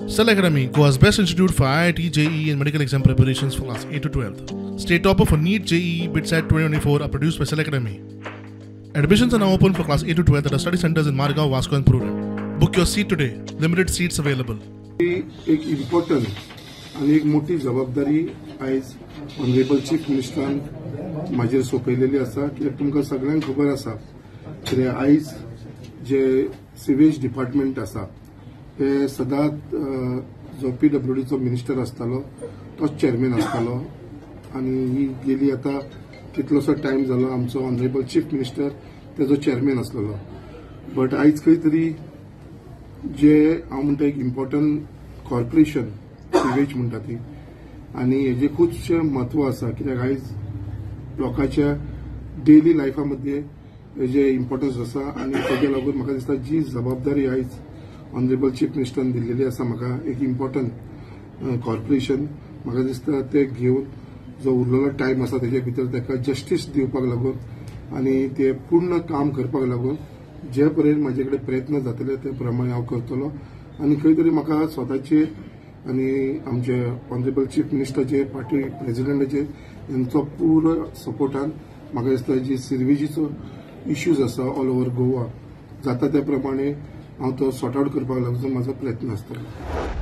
Cell Academy, Goa's best institute for IIT, JEE and medical exam preparations for class 8 to 12th. State topper for NEET, JEE, BITSAT 2024 are produced by Cell Academy. Admissions are now open for class 8 to 12th at our study centers in Margao, Vasco and Purem. Book your seat today. Limited seats available. एक important आणि एक मोठी जबाबदारी आयज honourable chief मिनिस्टरान म्हाजेर सोपयलेली आसा कित्याक तुमकां सगळ्यांक खबर आसा की आयज जे सिवेज डिपार्टमेंट आसा ते सदांच जो PWDचो मिनिस्टर आसतालो तोच चेअरमॅन आसतालो आणि ही गेली आता कितलोसो टायम जालो आमचो ऑनरेबल चीफ मिनिस्टर तेजो चेअरमॅन आसलेलो बट आयज खंय तरी जे हांव म्हणटा एक इम्पॉर्टंट कॉर्पोरेशन सिवेज म्हणटा ती आणि हेजे खूबशे म्हत्व आसा कित्याक आयज लोकांच्या डेली लायफामध्ये हेजे इम्पॉर्टन्स आसा आणि ताज्या लागून म्हाका दिसता जी जबाबदारी आयज ऑनरेबल चीफ मिनिस्टरान दिल्लेली आसा म्हाका एक इम्पॉर्टंट कॉर्पोरेशन म्हाका दिसता ते घेवन जो उरलेलो टायम आसा तेजे भितर ताका जस्टीस दिवपाक लागून आणि ते पूर्ण काम करपाक लागून जे पर्यंत म्हाजे कडेन प्रयत्न जातले ते प्रमाणे हांव करतलो आणि खंय तरी म्हाका स्वताचे आणि आमचे ऑनरेबल चीफ मिनिस्टरचे पार्टी प्रेसिडेंटाचे यांचो पूर्ण सपोर्टान म्हाका दिसता जी सिरवेजीचो इश्यूज आसा ऑल ओव्हर गोवा जाता त्या प्रमाणे हांव तो सॉर्ट आउट करपाक लागून म्हाजो प्रयत्न आसतलो.